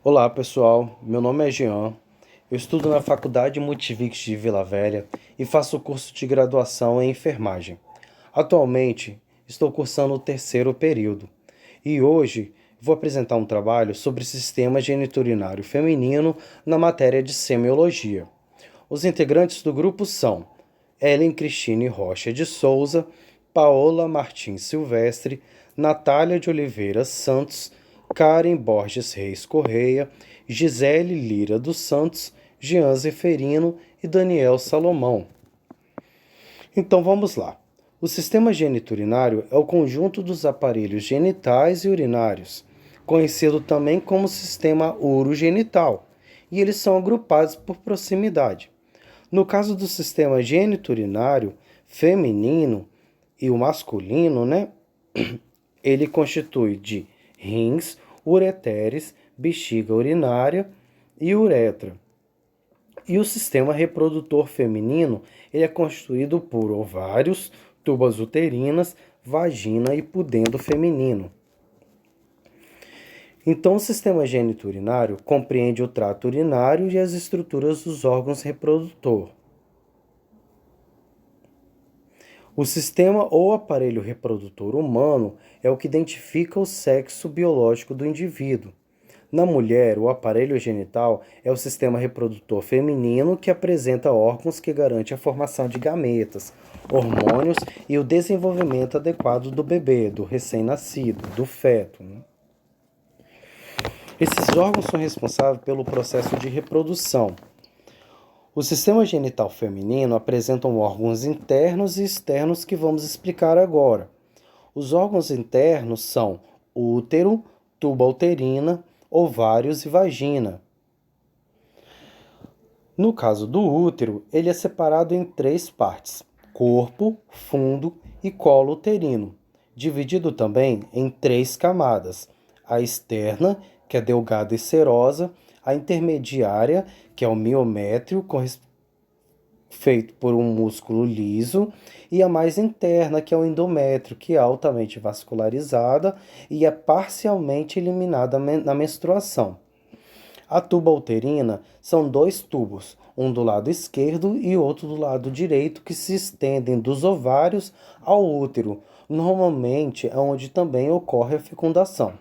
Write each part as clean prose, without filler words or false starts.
Olá pessoal, meu nome é Jean, eu estudo na Faculdade Multivix de Vila Velha e faço o curso de graduação em enfermagem. Atualmente estou cursando o terceiro período e hoje vou apresentar um trabalho sobre sistema geniturinário feminino na matéria de semiologia. Os integrantes do grupo são Ellen Cristine Rocha de Souza, Paola Martins Silvestre, Natália de Oliveira Santos, Karen Borges Reis Correia, Gisele Lira dos Santos, Jean Zeferino e Daniel Salomão. Então vamos lá. O sistema geniturinário é o conjunto dos aparelhos genitais e urinários, conhecido também como sistema urogenital, e eles são agrupados por proximidade. No caso do sistema geniturinário feminino e o masculino, ele constitui de rins, ureteres, bexiga urinária e uretra. E o sistema reprodutor feminino ele é constituído por ovários, tubas uterinas, vagina e pudendo feminino. Então, o sistema geniturinário compreende o trato urinário e as estruturas dos órgãos reprodutor. O sistema ou aparelho reprodutor humano é o que identifica o sexo biológico do indivíduo. Na mulher, o aparelho genital é o sistema reprodutor feminino que apresenta órgãos que garantem a formação de gametas, hormônios e o desenvolvimento adequado do bebê, do recém-nascido, do feto. Esses órgãos são responsáveis pelo processo de reprodução. O sistema genital feminino apresenta órgãos internos e externos que vamos explicar agora. Os órgãos internos são útero, tuba uterina, ovários e vagina. No caso do útero, ele é separado em três partes: corpo, fundo e colo uterino, dividido também em três camadas: a externa, que é delgada e serosa, a intermediária, que é o miométrio, feito por um músculo liso, e a mais interna, que é o endométrio, que é altamente vascularizada e é parcialmente eliminada na menstruação. A tuba uterina são dois tubos, um do lado esquerdo e outro do lado direito, que se estendem dos ovários ao útero. Normalmente é onde também ocorre a fecundação.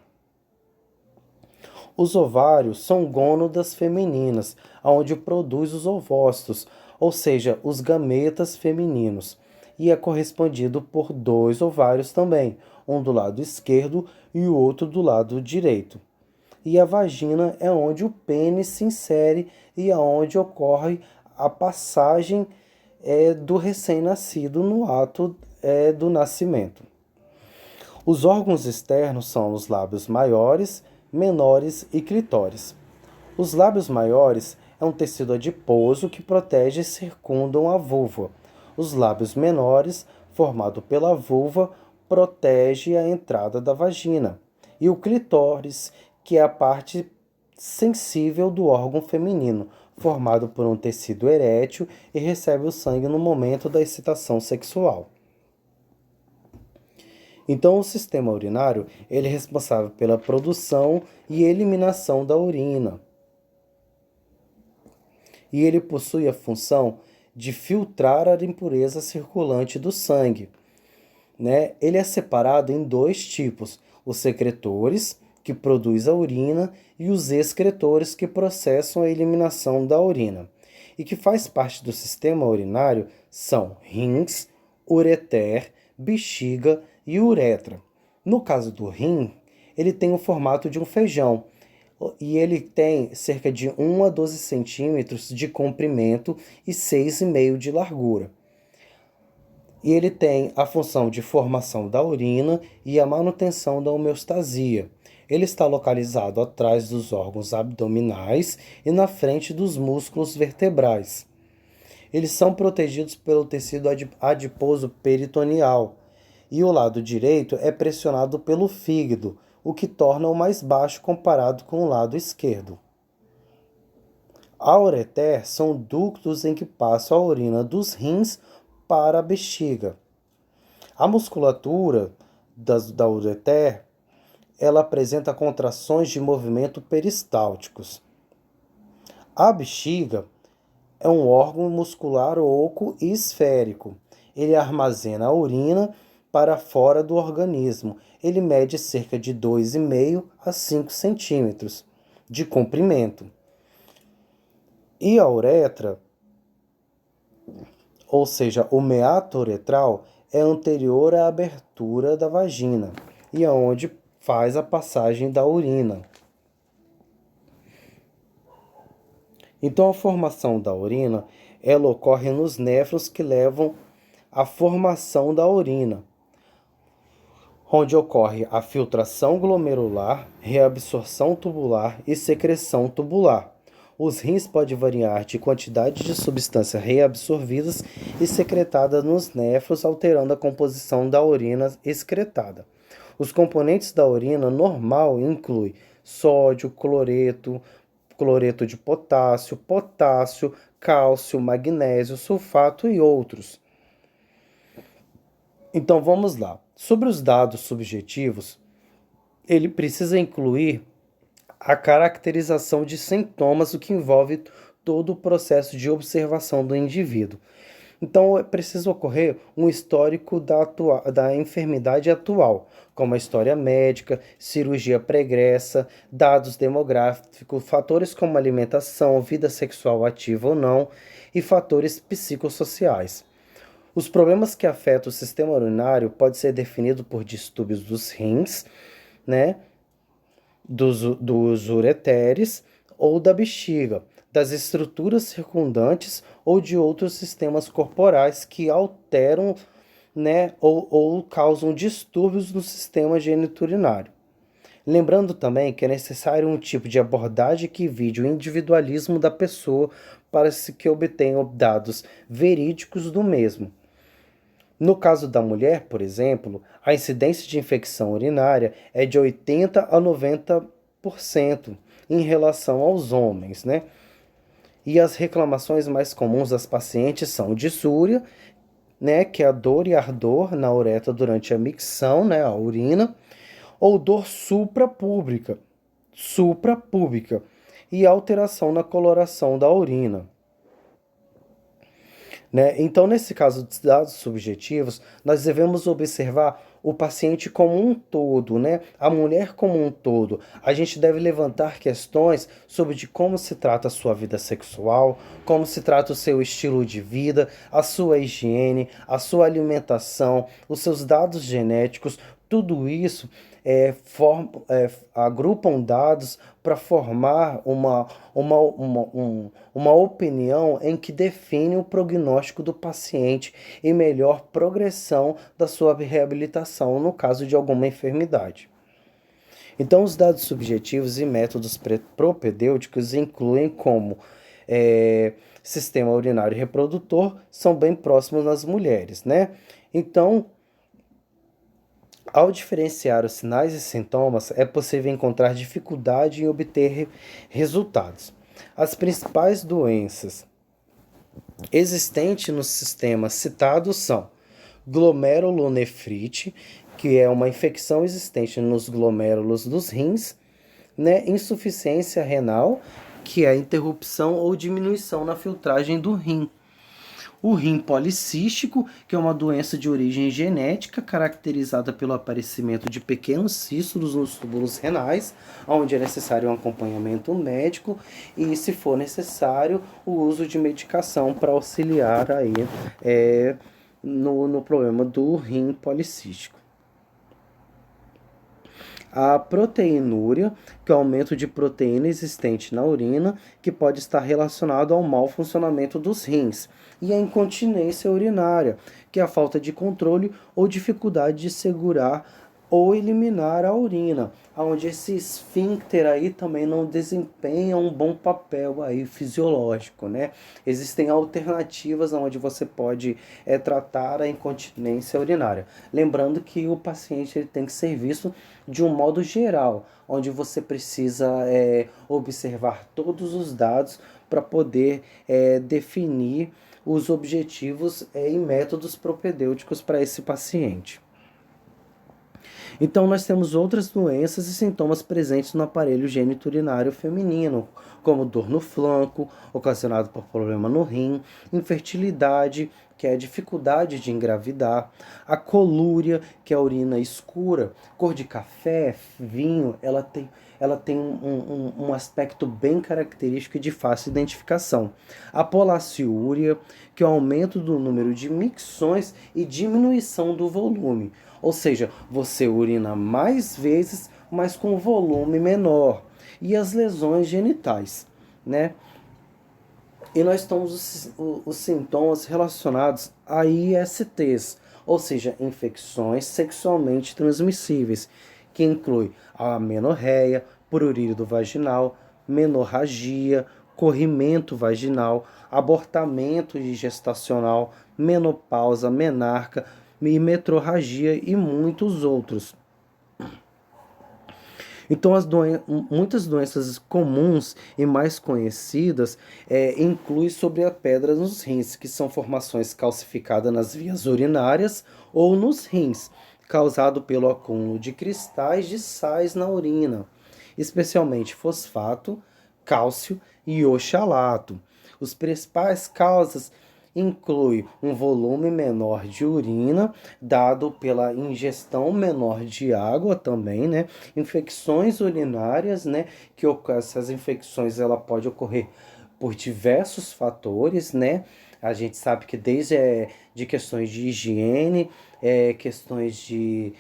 Os ovários são gônadas femininas, onde produz os ovócitos, ou seja, os gametas femininos, e é correspondido por dois ovários também, um do lado esquerdo e o outro do lado direito. E a vagina é onde o pênis se insere e aonde ocorre a passagem do recém-nascido no ato do nascimento. Os órgãos externos são os lábios maiores, menores e clitóris. Os lábios maiores é um tecido adiposo que protege e circundam a vulva. Os lábios menores, formado pela vulva, protege a entrada da vagina. E o clitóris, que é a parte sensível do órgão feminino, formado por um tecido erétil e recebe o sangue no momento da excitação sexual. Então, o sistema urinário ele é responsável pela produção e eliminação da urina. E ele possui a função de filtrar a impureza circulante do sangue. Ele é separado em dois tipos: os secretores, que produzem a urina, e os excretores, que processam a eliminação da urina. E que faz parte do sistema urinário são rins, ureter, bexiga e uretra. No caso do rim, ele tem o formato de um feijão e ele tem cerca de 1 a 12 centímetros de comprimento e 6,5 de largura. E ele tem a função de formação da urina e a manutenção da homeostasia. Ele está localizado atrás dos órgãos abdominais e na frente dos músculos vertebrais. Eles são protegidos pelo tecido adiposo peritoneal, e o lado direito é pressionado pelo fígado, o que torna-o mais baixo comparado com o lado esquerdo. A ureter são ductos em que passa a urina dos rins para a bexiga. A musculatura da ureter ela apresenta contrações de movimento peristálticos. A bexiga é um órgão muscular oco e esférico. Ele armazena a urina para fora do organismo. Ele mede cerca de 2,5 a 5 centímetros de comprimento. E a uretra, ou seja, o meato uretral, é anterior à abertura da vagina e é onde faz a passagem da urina. Então, a formação da urina, ela ocorre nos néfrons que levam à formação da urina, onde ocorre a filtração glomerular, reabsorção tubular e secreção tubular. Os rins podem variar de quantidade de substâncias reabsorvidas e secretadas nos néfrons, alterando a composição da urina excretada. Os componentes da urina normal incluem sódio, cloreto de potássio, cálcio, magnésio, sulfato e outros. Então vamos lá. Sobre os dados subjetivos, ele precisa incluir a caracterização de sintomas, o que envolve todo o processo de observação do indivíduo. Então, é preciso ocorrer um histórico da enfermidade atual, como a história médica, cirurgia pregressa, dados demográficos, fatores como alimentação, vida sexual ativa ou não, e fatores psicossociais. Os problemas que afetam o sistema urinário podem ser definidos por distúrbios dos rins, né, dos ureteres ou da bexiga, das estruturas circundantes ou de outros sistemas corporais que alteram, né, ou causam distúrbios no sistema geniturinário. Lembrando também que é necessário um tipo de abordagem que vise o individualismo da pessoa para que obtenham dados verídicos do mesmo. No caso da mulher, por exemplo, a incidência de infecção urinária é de 80 a 90% em relação aos homens, né? E as reclamações mais comuns das pacientes são dissúria, né, que é a dor e ardor na uretra durante a micção, né, a urina, ou dor suprapúbica, e alteração na coloração da urina. Né? Então, nesse caso dos dados subjetivos, nós devemos observar o paciente como um todo, né? A mulher como um todo. A gente deve levantar questões sobre de como se trata a sua vida sexual, como se trata o seu estilo de vida, a sua higiene, a sua alimentação, os seus dados genéticos, tudo isso agrupam dados para formar uma opinião em que define o prognóstico do paciente e melhor progressão da sua reabilitação no caso de alguma enfermidade. Então, os dados subjetivos e métodos propedêuticos incluem como sistema urinário reprodutor, são bem próximos nas mulheres, né? Então, ao diferenciar os sinais e sintomas, é possível encontrar dificuldade em obter resultados. As principais doenças existentes no sistema citado são glomerulonefrite, que é uma infecção existente nos glomérulos dos rins, né? Insuficiência renal, que é a interrupção ou diminuição na filtragem do rim. O rim policístico, que é uma doença de origem genética caracterizada pelo aparecimento de pequenos cístulos nos túbulos renais, onde é necessário um acompanhamento médico e, se for necessário, o uso de medicação para auxiliar aí, no problema do rim policístico. A proteinúria, que é o aumento de proteína existente na urina, que pode estar relacionado ao mau funcionamento dos rins. E a incontinência urinária, que é a falta de controle ou dificuldade de segurar ou eliminar a urina, onde esse esfíncter aí também não desempenha um bom papel aí fisiológico, né? Existem alternativas onde você pode tratar a incontinência urinária. Lembrando que o paciente ele tem que ser visto de um modo geral, onde você precisa observar todos os dados para poder definir os objetivos e métodos propedêuticos para esse paciente. Então, nós temos outras doenças e sintomas presentes no aparelho geniturinário feminino, como dor no flanco, ocasionado por problema no rim, infertilidade, que é a dificuldade de engravidar, a colúria, que é a urina escura, cor de café, vinho, ela tem um aspecto bem característico e de fácil identificação. A polaciúria, que é o aumento do número de micções e diminuição do volume. Ou seja, você urina mais vezes, mas com volume menor. E as lesões genitais, né? E nós temos os sintomas relacionados a ISTs, ou seja, infecções sexualmente transmissíveis, que inclui a amenorreia, prurido vaginal, menorragia, corrimento vaginal, abortamento gestacional, menopausa, menarca, e metrorragia e muitos outros. Então, muitas doenças comuns e mais conhecidas incluem sobre a pedra nos rins, que são formações calcificadas nas vias urinárias ou nos rins, causado pelo acúmulo de cristais de sais na urina, especialmente fosfato, cálcio e oxalato. Os principais causas inclui um volume menor de urina, dado pela ingestão menor de água também, né? Infecções urinárias, né? Que essas infecções ela pode ocorrer por diversos fatores, né? A gente sabe que desde de questões de higiene, questões de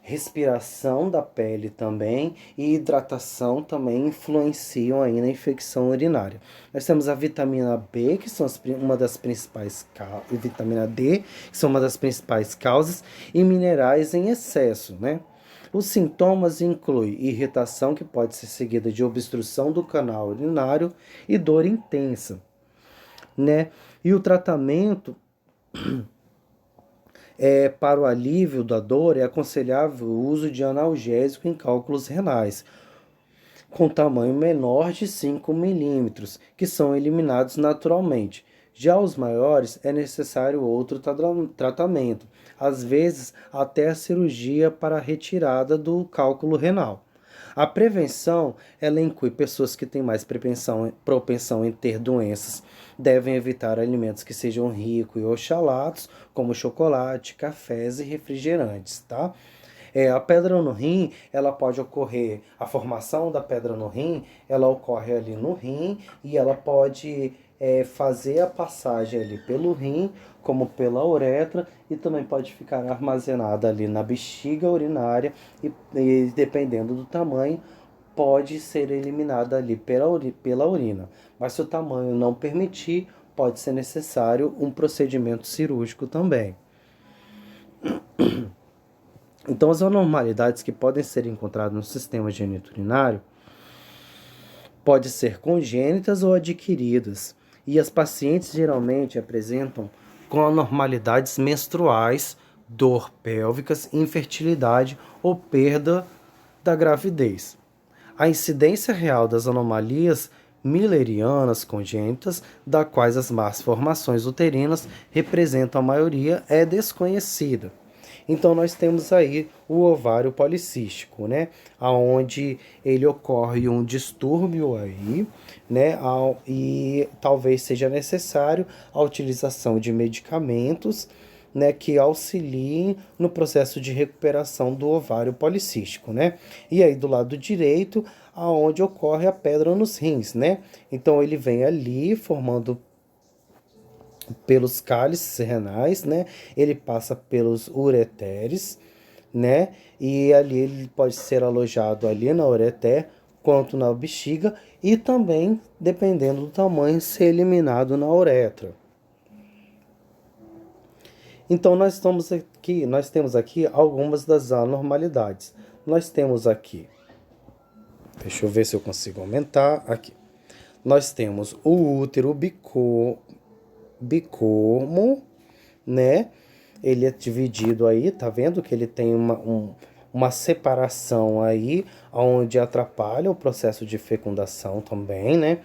respiração da pele também e hidratação também influenciam aí na infecção urinária. Nós temos a vitamina B, que são uma das principais e vitamina D, que são uma das principais causas, e minerais em excesso, né? Os sintomas incluem irritação, que pode ser seguida de obstrução do canal urinário e dor intensa, né? E o tratamento para o alívio da dor é aconselhável o uso de analgésico em cálculos renais, com tamanho menor de 5 milímetros, que são eliminados naturalmente. Já os maiores é necessário outro tratamento, às vezes até a cirurgia para a retirada do cálculo renal. A prevenção, ela inclui pessoas que têm mais propensão em ter doenças, devem evitar alimentos que sejam ricos e oxalatos, como chocolate, cafés e refrigerantes, tá? A pedra no rim, ela pode ocorrer, a formação da pedra no rim, ela ocorre ali no rim e ela pode fazer a passagem ali pelo rim, como pela uretra, e também pode ficar armazenada ali na bexiga urinária e dependendo do tamanho, pode ser eliminada ali pela urina. Mas se o tamanho não permitir, pode ser necessário um procedimento cirúrgico também. Então, as anormalidades que podem ser encontradas no sistema geniturinário podem ser congênitas ou adquiridas, e as pacientes geralmente apresentam com anormalidades menstruais, dor pélvicas, infertilidade ou perda da gravidez. A incidência real das anomalias millerianas congênitas, da quais as más formações uterinas representam a maioria, é desconhecida. Então nós temos aí o ovário policístico, né, aonde ele ocorre um distúrbio aí, né, e talvez seja necessário a utilização de medicamentos, né, que auxiliem no processo de recuperação do ovário policístico, né? E aí do lado direito, aonde ocorre a pedra nos rins, né? Então ele vem ali formando pelos cálices renais, né? Ele passa pelos ureteres, né? E ali ele pode ser alojado ali na ureter, quanto na bexiga e também, dependendo do tamanho, ser eliminado na uretra. Então nós temos aqui algumas das anormalidades. Nós temos aqui, deixa eu ver se eu consigo aumentar aqui. Nós temos o útero bicormo, né? Ele é dividido aí, tá vendo que ele tem uma separação aí, onde atrapalha o processo de fecundação também, né?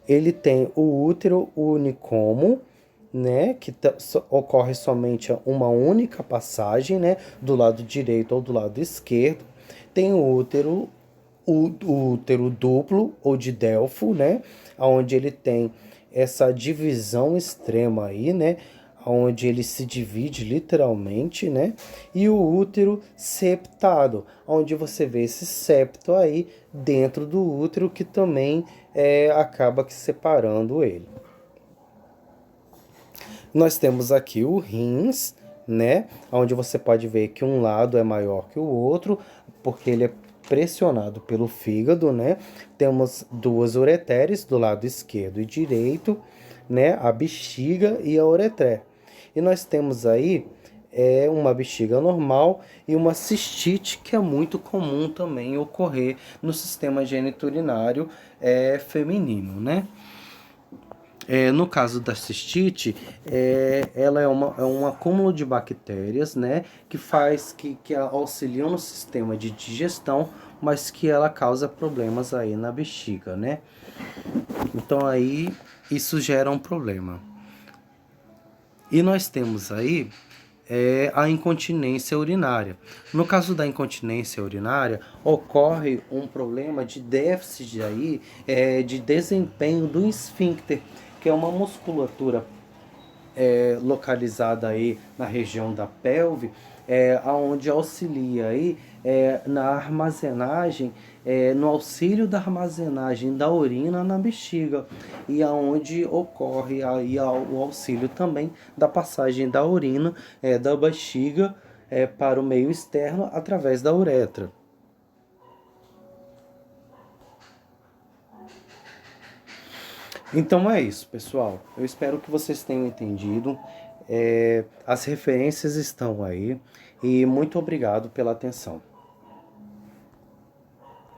Ele tem o útero unicomo, né, que ocorre somente uma única passagem, né, do lado direito ou do lado esquerdo. Tem o útero duplo ou de Delfo, né, onde ele tem essa divisão extrema aí, né, onde ele se divide literalmente, né, e o útero septado, onde você vê esse septo aí dentro do útero que também acaba que separando ele. Nós temos aqui o rins, né, onde você pode ver que um lado é maior que o outro, porque ele é pressionado pelo fígado, né? Temos duas ureteres do lado esquerdo e direito, né? A bexiga e a uretré. E nós temos aí uma bexiga normal e uma cistite, que é muito comum também ocorrer no sistema geniturinário feminino, né? No caso da cistite, ela é um acúmulo de bactérias, né, que faz que auxiliam no sistema de digestão, mas que ela causa problemas aí na bexiga, né? Então aí isso gera um problema. E nós temos aí a incontinência urinária. No caso da incontinência urinária, ocorre um problema de déficit aí, de desempenho do esfíncter, que é uma musculatura localizada aí na região da pelve, aonde auxilia aí na armazenagem, no auxílio da armazenagem da urina na bexiga, e aonde ocorre aí o auxílio também da passagem da urina da bexiga para o meio externo através da uretra. Então é isso, pessoal. Eu espero que vocês tenham entendido. As referências estão aí. E muito obrigado pela atenção.